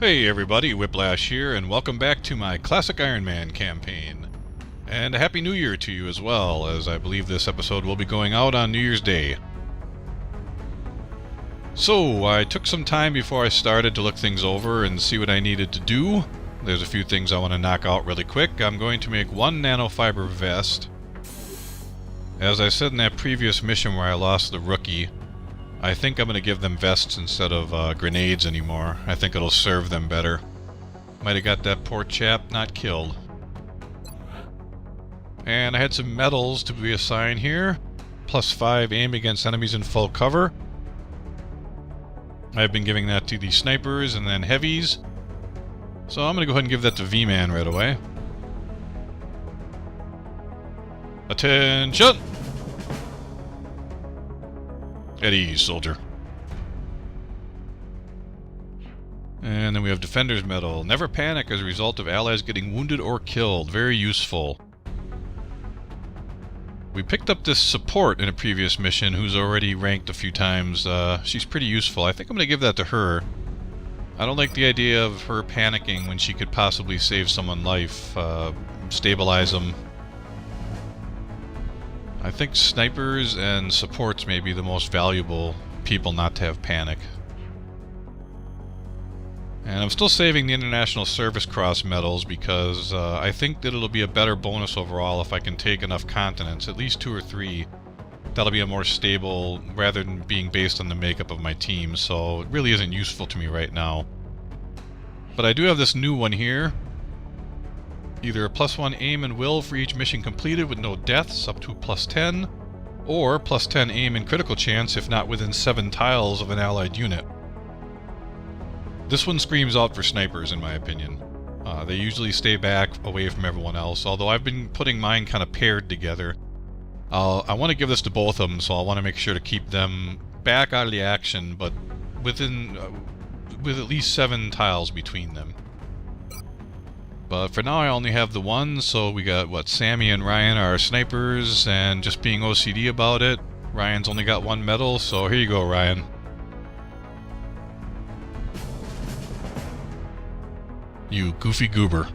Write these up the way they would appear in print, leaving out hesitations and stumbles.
Hey everybody, Whiplash here, and welcome back to my classic Ironman campaign. And a Happy New Year to you as well, as I believe this episode will be going out on New Year's Day. So, I took some time before I started to look things over and see what I needed to do. There's a few things I want to knock out really quick. I'm going to make one nanofiber vest. As I said in that previous mission where I lost the rookie, I think I'm going to give them vests instead of grenades anymore. I think it'll serve them better. Might have got that poor chap not killed. And I had some medals to be assigned here. +5 aim against enemies in full cover. I've been giving that to the snipers and then heavies. So I'm going to go ahead and give that to V-Man right away. Attention! At ease, soldier. And then we have Defender's Medal. Never panic as a result of allies getting wounded or killed. Very useful. We picked up this support in a previous mission who's already ranked a few times. She's pretty useful. I think I'm going to give that to her. I don't like the idea of her panicking when she could possibly save someone's life. Stabilize them. I think snipers and supports may be the most valuable people not to have panic. And I'm still saving the International Service Cross medals because I think that it'll be a better bonus overall if I can take enough continents, at least 2 or 3. That'll be a more stable, rather than being based on the makeup of my team, so it really isn't useful to me right now. But I do have this new one here. Either a +1 aim and will for each mission completed with no deaths, up to +10, or +10 aim and critical chance if not within 7 tiles of an allied unit. This one screams out for snipers in my opinion. They usually stay back away from everyone else, although I've been putting mine kind of paired together. I want to give this to both of them, so I want to make sure to keep them back out of the action, but with at least 7 tiles between them. But for now I only have the one, so we got, what, Sammy and Ryan are snipers, and just being OCD about it. Ryan's only got 1 medal, so here you go, Ryan. You goofy goober.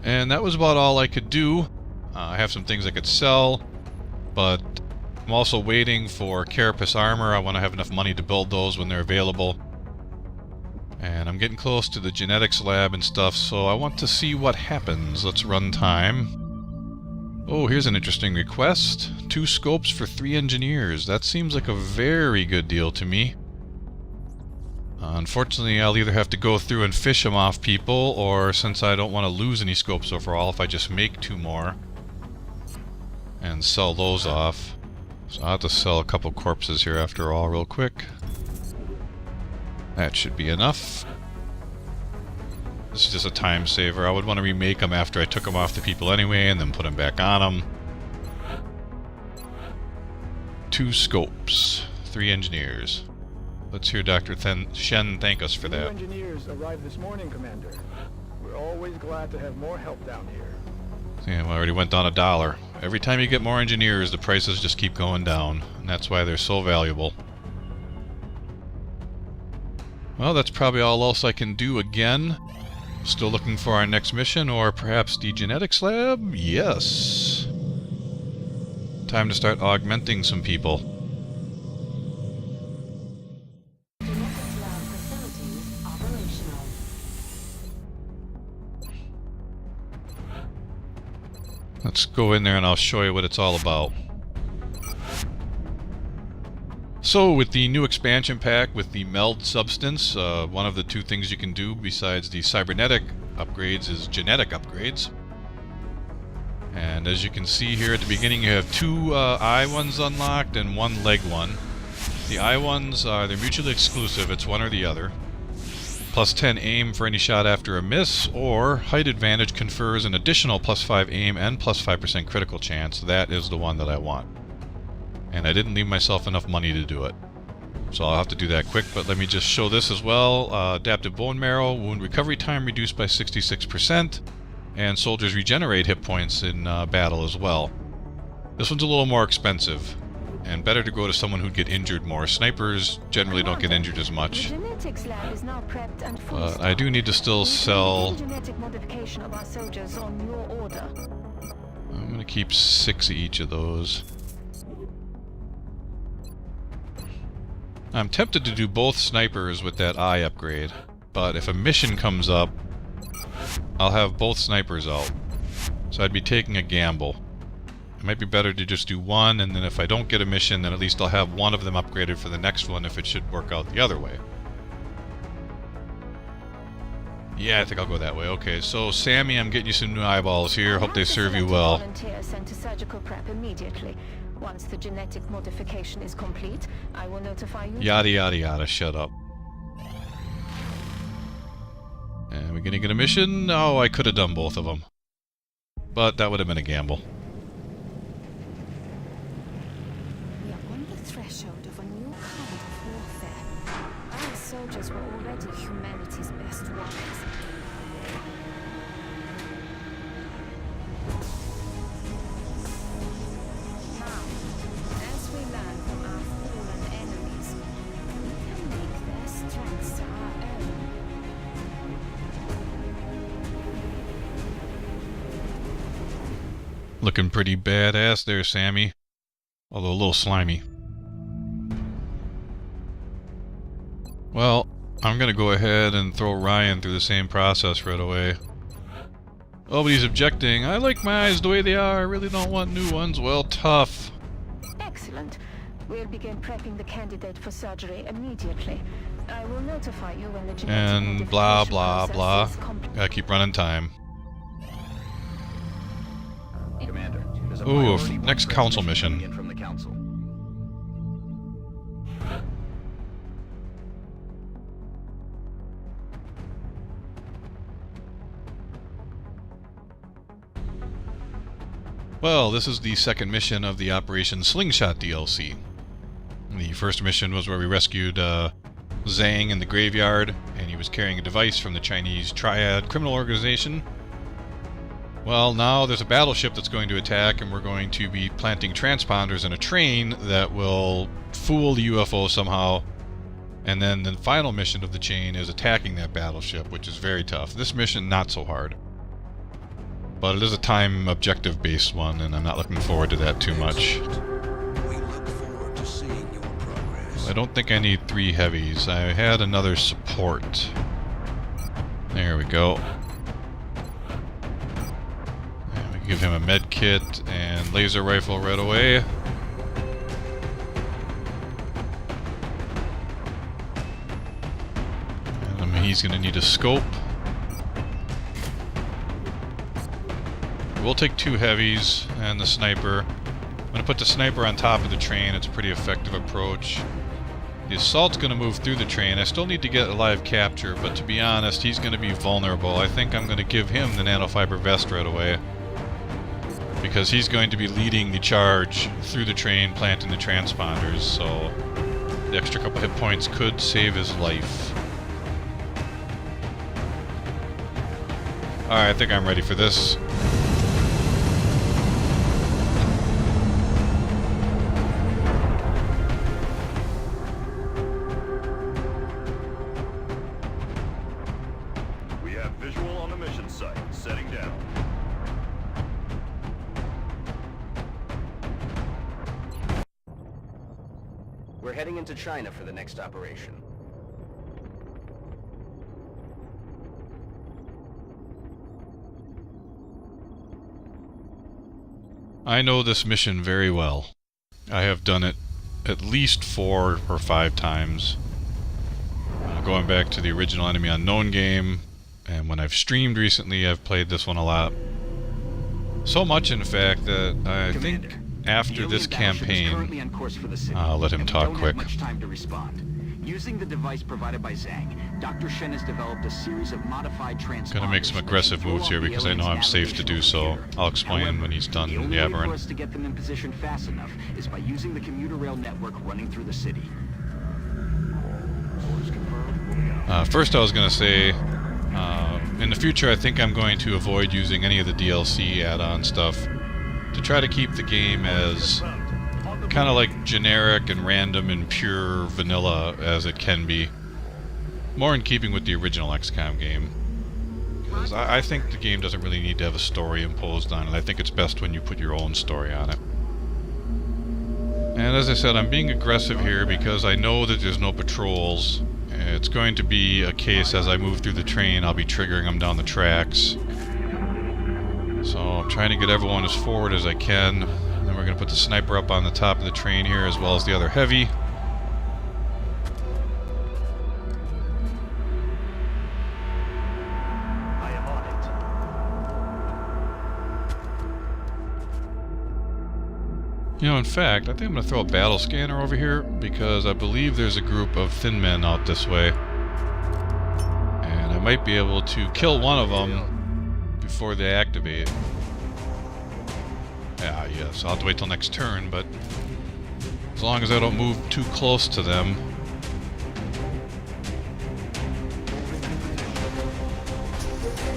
And that was about all I could do. I have some things I could sell, but I'm also waiting for carapace armor. I want to have enough money to build those when they're available. And I'm getting close to the genetics lab and stuff, so I want to see what happens. Let's run time. Oh, here's an interesting request. 2 scopes for 3 engineers. That seems like a very good deal to me. Unfortunately, I'll either have to go through and fish them off people, or since I don't want to lose any scopes overall, if I just make 2 more and sell those off. So I'll have to sell a couple corpses here after all real quick. That should be enough. This is just a time saver. I would want to remake them after I took them off the people anyway and then put them back on them. 2 scopes, 3 engineers. Let's hear Dr. Shen thank us for that. 2 engineers arrived this morning, Commander. We're always glad to have more help down here. Yeah, we already went down $1. Every time you get more engineers, the prices just keep going down, and that's why they're so valuable. Well, that's probably all else I can do again. Still looking for our next mission, or perhaps the genetics lab? Yes! Time to start augmenting some people. Let's go in there and I'll show you what it's all about. So, with the new expansion pack with the meld substance, one of the 2 things you can do besides the cybernetic upgrades is genetic upgrades. And as you can see here at the beginning, you have 2 eye ones unlocked and 1 leg one. The eye ones, they're mutually exclusive, it's one or the other. +10 aim for any shot after a miss, or height advantage confers an additional +5 aim and +5% critical chance. That is the one that I want. And I didn't leave myself enough money to do it. So I'll have to do that quick, but let me just show this as well. Adaptive bone marrow, wound recovery time reduced by 66%, and soldiers regenerate hit points in battle as well. This one's a little more expensive. and better to go to someone who'd get injured more. Snipers generally don't get injured as much. But I do need to still sell... I'm going to keep 6 of each of those. I'm tempted to do both snipers with that eye upgrade, but if a mission comes up, I'll have both snipers out. So I'd be taking a gamble. It might be better to just do one, and then if I don't get a mission, then at least I'll have one of them upgraded for the next one if it should work out the other way. Yeah, I think I'll go that way. Okay, so Sammy, I'm getting you some new eyeballs here. Hope they serve you well. Once the genetic modification is complete, I will notify you. Yada yada yada, shut up. And we're gonna get a mission? Oh, I could have done both of them. But that would have been a gamble. We are on the threshold of a new kind of warfare. Our soldiers were already humanity's best warriors. Looking pretty badass there, Sammy. Although a little slimy. Well, I'm gonna go ahead and throw Ryan through the same process right away. Oh, but he's objecting. I like my eyes the way they are. I really don't want new ones. Well, tough. Excellent. We'll begin prepping the candidate for surgery immediately. I will notify you when the genetic And blah blah blah. Gotta keep running time. Commander, there's a Ooh, priority next one council transmission mission. coming in from the council. Well, this is the second mission of the Operation Slingshot DLC. The first mission was where we rescued Zhang in the graveyard, and he was carrying a device from the Chinese Triad criminal organization. Well, now there's a battleship that's going to attack, and we're going to be planting transponders in a train that will fool the UFO somehow. And then the final mission of the chain is attacking that battleship, which is very tough. This mission, not so hard. But it is a time objective-based one, and I'm not looking forward to that too much. We look forward to seeing your progress. I don't think I need 3 heavies. I had another support. There we go. And we can give him a med kit and laser rifle right away. And he's going to need a scope. We'll take 2 heavies and the sniper. I'm going to put the sniper on top of the train. It's a pretty effective approach. The assault's going to move through the train. I still need to get a live capture, but to be honest, he's going to be vulnerable. I think I'm going to give him the nanofiber vest right away, because he's going to be leading the charge through the train, planting the transponders, so the extra couple hit points could save his life. Alright, I think I'm ready for this. We're heading into China for the next operation. I know this mission very well. I have done it at least 4 or 5 times. Going back to the original Enemy Unknown game, and when I've streamed recently, I've played this one a lot. So much, in fact, that I think after this campaign, I'll let him talk quick. Using the device provided by Zhang, Dr. Shen has developed a series of modified transponders. Gonna make some aggressive moves here because I know I'm safe to do so. I'll explain when he's done yabbering. The only way for us to get them in position fast enough is by using the commuter rail network running through the city. First I was gonna say, in the future I think I'm going to avoid using any of the DLC add-on stuff to try to keep the game as kind of like generic and random and pure vanilla as it can be. More in keeping with the original XCOM game. Because I think the game doesn't really need to have a story imposed on it. I think it's best when you put your own story on it. And as I said, I'm being aggressive here because I know that there's no patrols. It's going to be a case as I move through the train, I'll be triggering them down the tracks. So I'm trying to get everyone as forward as I can. Then we're going to put the sniper up on the top of the train here as well as the other heavy. I am on it. You know, in fact, I think I'm going to throw a battle scanner over here because I believe there's a group of thin men out this way. And I might be able to kill one of them before they activate. Yeah, yes, I'll have to wait till next turn, but as long as I don't move too close to them.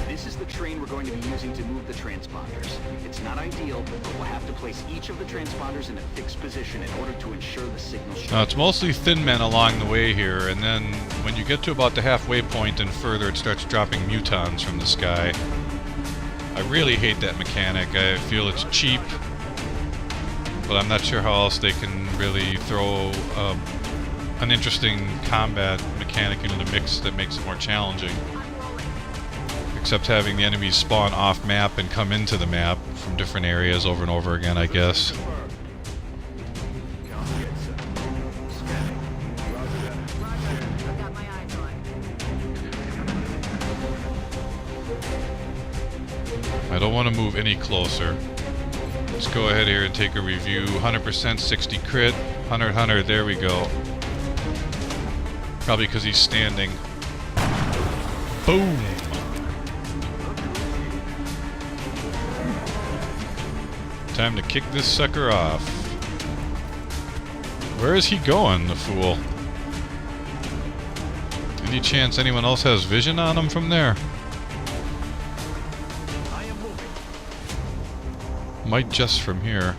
This is the train we're going to be using to move the transponders. It's not ideal, but we'll have to place each of the transponders in a fixed position in order to ensure the signal strength. Now, it's mostly thin men along the way here, and then when you get to about the halfway point and further, it starts dropping mutons from the sky. I really hate that mechanic. I feel it's cheap, but I'm not sure how else they can really throw an interesting combat mechanic into the mix that makes it more challenging. Except having the enemies spawn off map and come into the map from different areas over and over again, I guess. I don't want to move any closer. Let's go ahead here and take a review. 100% 60 crit. 100, there we go. Probably because he's standing. Boom! Time to kick this sucker off. Where is he going, the fool? Any chance anyone else has vision on him from there? Might just from here.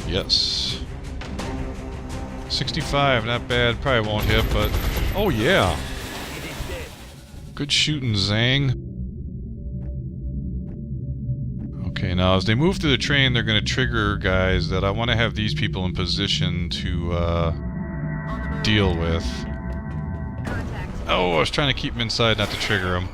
Yes. 65, not bad. Probably won't hit, but... Oh, yeah! Good shooting, Zhang. Okay, now as they move through the train, they're going to trigger guys that I want to have these people in position to deal with. Oh, I was trying to keep them inside, not to trigger them.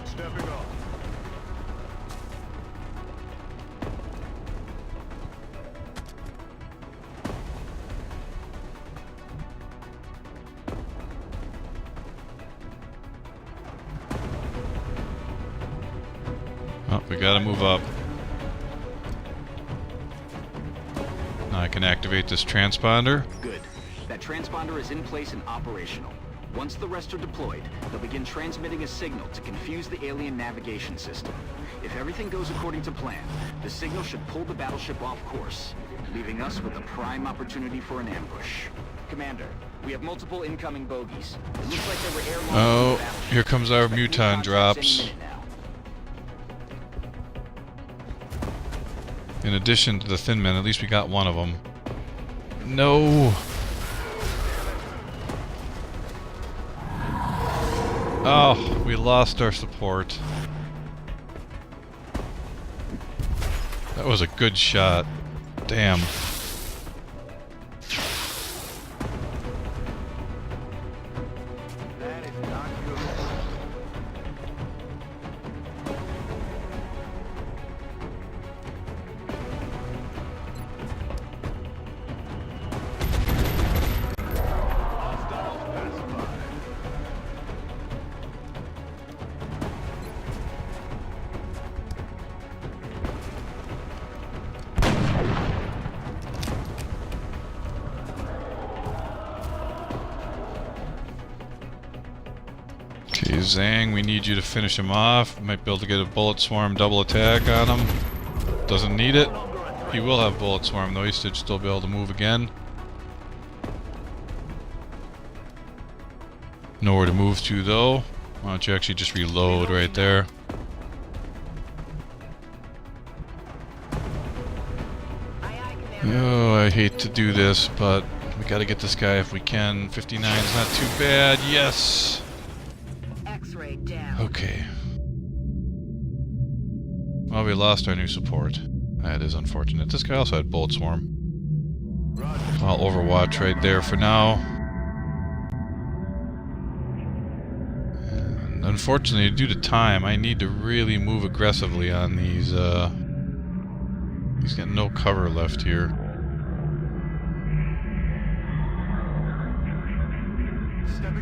Stepping off. Oh, we gotta move up. Now I can activate this transponder. Good. That transponder is in place and operational. Once the rest are deployed, they'll begin transmitting a signal to confuse the alien navigation system. If everything goes according to plan, the signal should pull the battleship off course, leaving us with a prime opportunity for an ambush. Commander, we have multiple incoming bogies. It looks like they were air launched. Oh, here comes our muton drops. In addition to the thin men, at least we got one of them. No! Oh, we lost our support. That was a good shot. Damn. That is not good. Hostiles pass by. Okay, Zhang, we need you to finish him off. Might be able to get a bullet swarm double attack on him. Doesn't need it. He will have bullet swarm though, he should still be able to move again. Nowhere to move to though. Why don't you actually just reload right there? Oh, I hate to do this, but we gotta get this guy if we can. 59 is not too bad. Yes! X-ray down. Okay. Well, we lost our new support. That is unfortunate. This guy also had Bullet Swarm. I'll overwatch right there for now. And unfortunately, due to time, I need to really move aggressively on these, he's got no cover left here.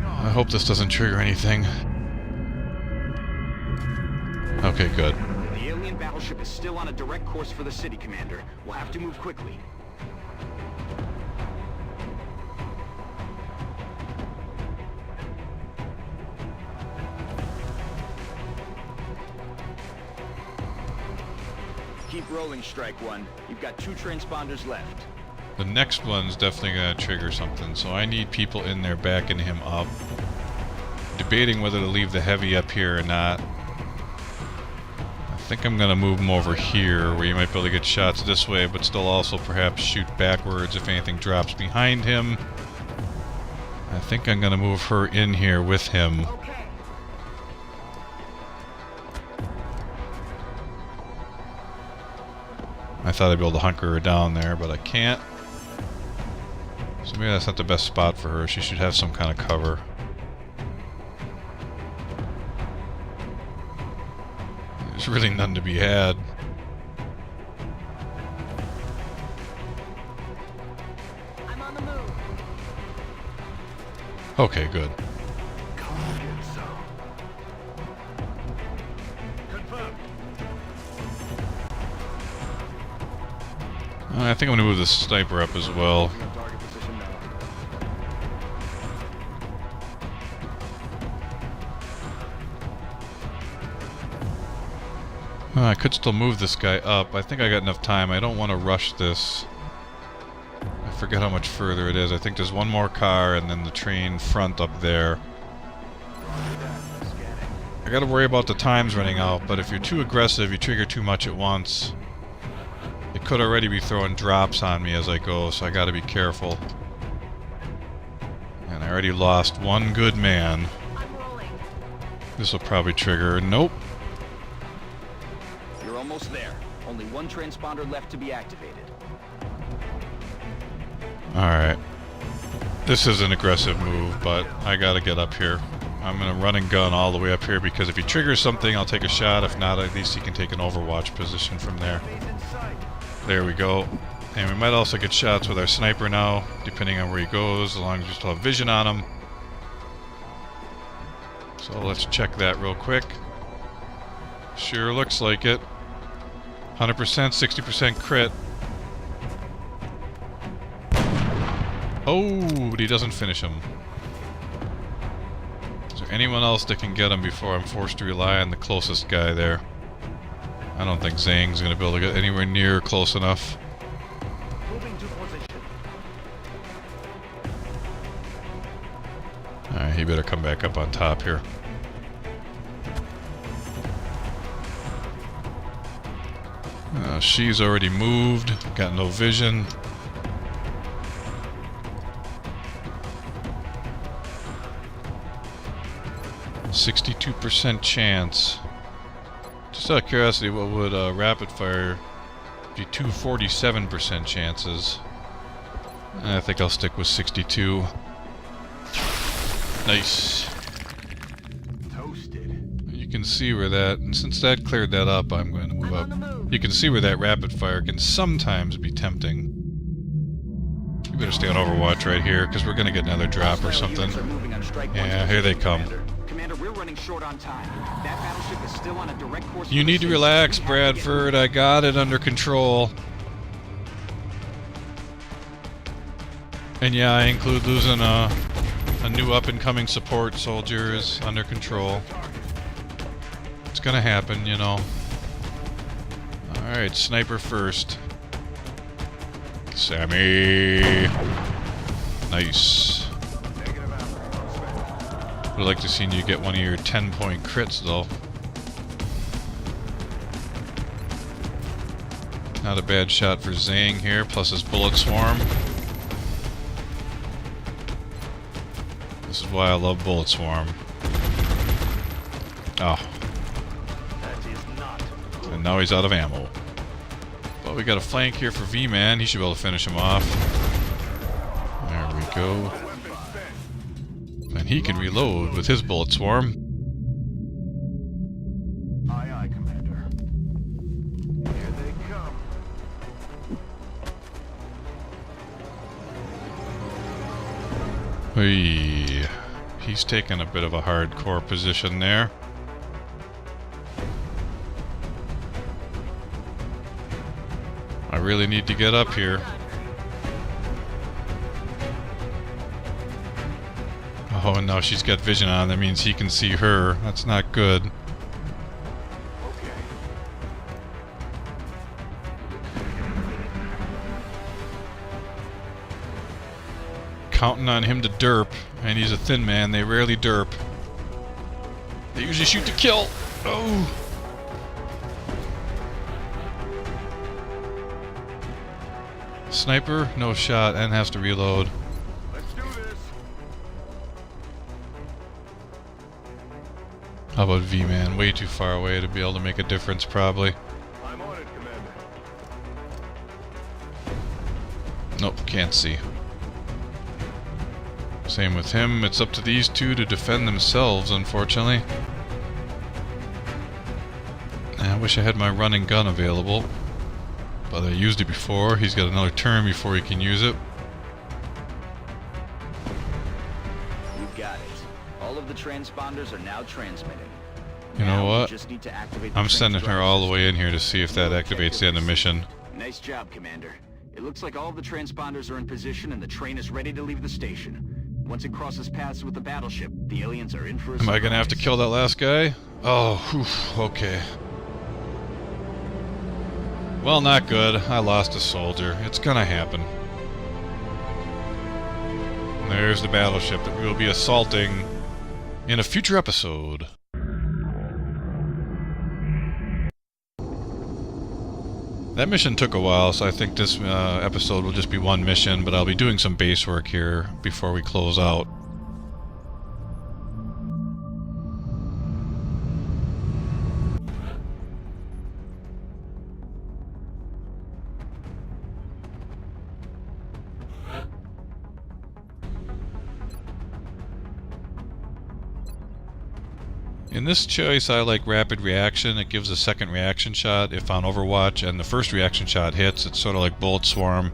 I hope this doesn't trigger anything. Okay, good. The alien battleship is still on a direct course for the city, Commander. We'll have to move quickly. Keep rolling, Strike One. You've got 2 transponders left. The next one's definitely going to trigger something, so I need people in there backing him up. Debating whether to leave the heavy up here or not. I think I'm going to move him over here, where you might be able to get shots this way, but still also perhaps shoot backwards if anything drops behind him. I think I'm going to move her in here with him. I thought I'd be able to hunker her down there, but I can't. So maybe that's not the best spot for her. She should have some kind of cover. There's really none to be had. I'm on the move. Okay, good. I think I'm going to move the sniper up as well. I could still move this guy up. I think I got enough time. I don't want to rush this. I forget how much further it is. I think there's one more car and then the train front up there. I got to worry about the times running out, but if you're too aggressive, you trigger too much at once. It could already be throwing drops on me as I go, so I got to be careful. And I already lost one good man. This will probably trigger. Nope. You're almost there. Only 1 transponder left to be activated. Alright. This is an aggressive move, but I gotta get up here. I'm gonna run and gun all the way up here because if he triggers something, I'll take a shot. If not, at least he can take an overwatch position from there. There we go. And we might also get shots with our sniper now, depending on where he goes, as long as we still have vision on him. So let's check that real quick. Sure looks like it. 100%, 60% crit. Oh, but he doesn't finish him. Is there anyone else that can get him before I'm forced to rely on the closest guy there? I don't think Zhang's going to be able to get anywhere near close enough. Alright, he better come back up on top here. She's already moved, got no vision. %62 chance. Just out of curiosity, what would rapid fire be? 247% chances. I think I'll stick with 62. Nice. Toasted. You can see where that, and since that cleared that up, I'm going to move up. You can see where that rapid fire can sometimes be tempting. You better stay on Overwatch right here, because we're going to get another drop or something. Yeah, here they come. Commander, we're running short on time. That battleship is still on a direct course. You need to relax, Bradford. I got it under control. And yeah, I include losing a new up-and-coming support soldiers under control. It's gonna happen, you know. Alright, sniper first. Sammy. Nice. Would like to see you get one of your 10-point crits, though. Not a bad shot for Zhang here, plus his bullet swarm. This is why I love bullet swarm. Oh. And now he's out of ammo. But we got a flank here for V-Man. He should be able to finish him off. There we go. And he can reload with his bullet swarm. Aye, aye, Commander. Here they come. Hey, he's taking a bit of a hardcore position there. I really need to get up here. Oh, and now she's got vision on. That means he can see her. That's not good. Counting on him to derp, and he's a thin man. They rarely derp. They usually shoot to kill. Oh! Sniper, no shot, and has to reload. Let's do this. How about V-Man? Way too far away to be able to make a difference, probably. I'm on it, Commander. Nope, can't see. Same with him. It's up to these two to defend themselves, unfortunately. I wish I had my running gun available. But I used it before. He's got another turn before he can use it. You got it. All of the transponders are now transmitting. You know Now we what? just need to activate the I'm sending her all the way in here to see if that activates the end of mission. Nice job, Commander. It looks like all of the transponders are in position and the train is ready to leave the station. Once it crosses paths with the battleship, the aliens are in for a Am I gonna have to surprise. kill that last guy? Oh, whew, okay. Well, not good. I lost a soldier. It's gonna happen. There's the battleship that we will be assaulting in a future episode. That mission took a while, so I think this episode will just be one mission, but I'll be doing some base work here before we close out. In this choice, I like rapid reaction. It gives a second reaction shot if on Overwatch, and the first reaction shot hits. It's sort of like bullet swarm.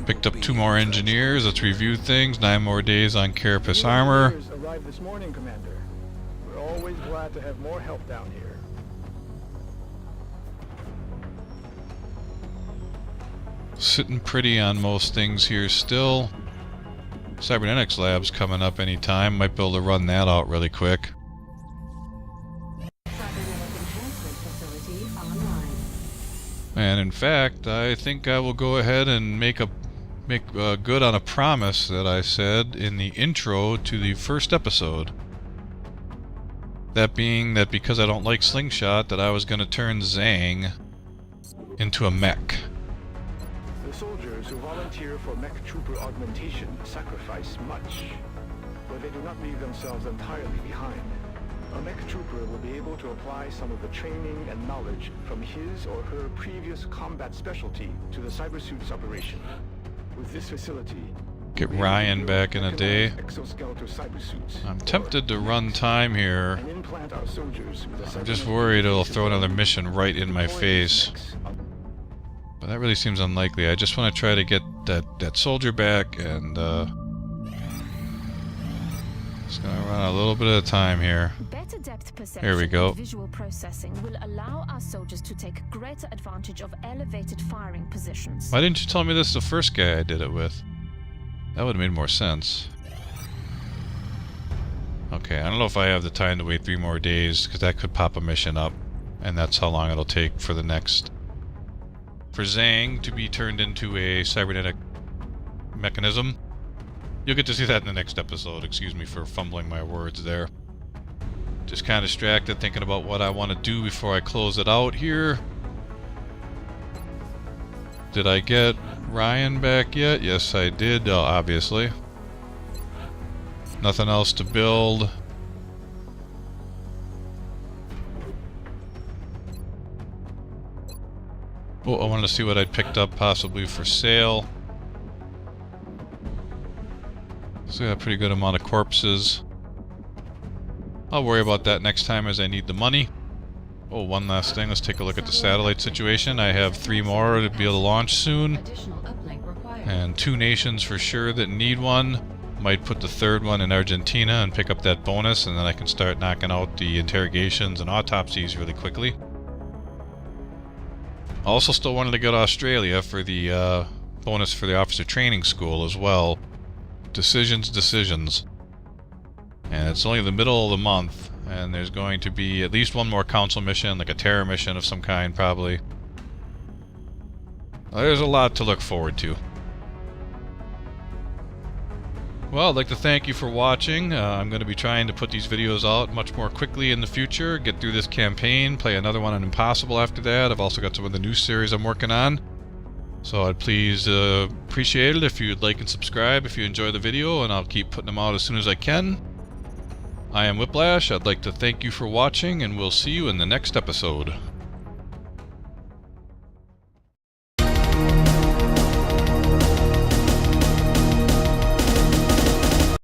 Picked up 2 more engineers. Let's review things. 9 more days on Carapace armor. Engineers arrived this morning, Commander. We're always glad to have more help down here. Sitting pretty on most things here still. Cybernetics Lab's coming up anytime. Might be able to run that out really quick. And in fact, I think I will go ahead and make good on a promise that I said in the intro to the first episode. That being that because I don't like Slingshot, that I was going to turn Zhang into a mech. The soldiers who volunteer for mech trooper augmentation sacrifice much, but they do not leave themselves entirely behind. A mech trooper will be able to apply some of the training and knowledge from his or her previous combat specialty to the cybersuit's operation. With this facility, Get Ryan back in a day. exoskeletal cybersuits. I'm tempted to run time here. And implant our soldiers with a I'm just cybernetic worried it'll interface throw another mission right in my deploying face. mechs. But that really seems unlikely. I just want to try to get that soldier back, and just gonna run a little bit of time here. Better depth perception Here we go. and visual processing will allow our soldiers to take greater advantage of elevated firing positions. Why didn't you tell me this the first guy I did it with? That would have made more sense. Okay, I don't know if I have the time to wait 3 more days, because that could pop a mission up, and that's how long it'll take for the next for Zhang to be turned into a cybernetic mechanism. You'll get to see that in the next episode. Excuse me for fumbling my words there. Just kind of distracted thinking about what I want to do before I close it out here. Did I get Ryan back yet? Yes, I did, obviously. Nothing else to build. Oh, I wanted to see what I'd picked up possibly for sale. So got a pretty good amount of corpses. I'll worry about that next time as I need the money. Oh, one last thing. Let's take a look at the satellite situation. I have 3 more to be able to launch soon. And 2 nations for sure that need one. Might put the 3rd one in Argentina and pick up that bonus, and then I can start knocking out the interrogations and autopsies really quickly. I also still wanted to go to Australia for the bonus for the officer training school as well. Decisions. And it's only the middle of the month, and there's going to be at least one more council mission, like a terror mission of some kind, probably. There's a lot to look forward to. Well, I'd like to thank you for watching. I'm going to be trying to put these videos out much more quickly in the future, get through this campaign, play another one on Impossible after that. I've also got some of the new series I'm working on. So I'd please appreciate it if you'd like and subscribe if you enjoy the video, and I'll keep putting them out as soon as I can. I am Whiplash. I'd like to thank you for watching, and we'll see you in the next episode.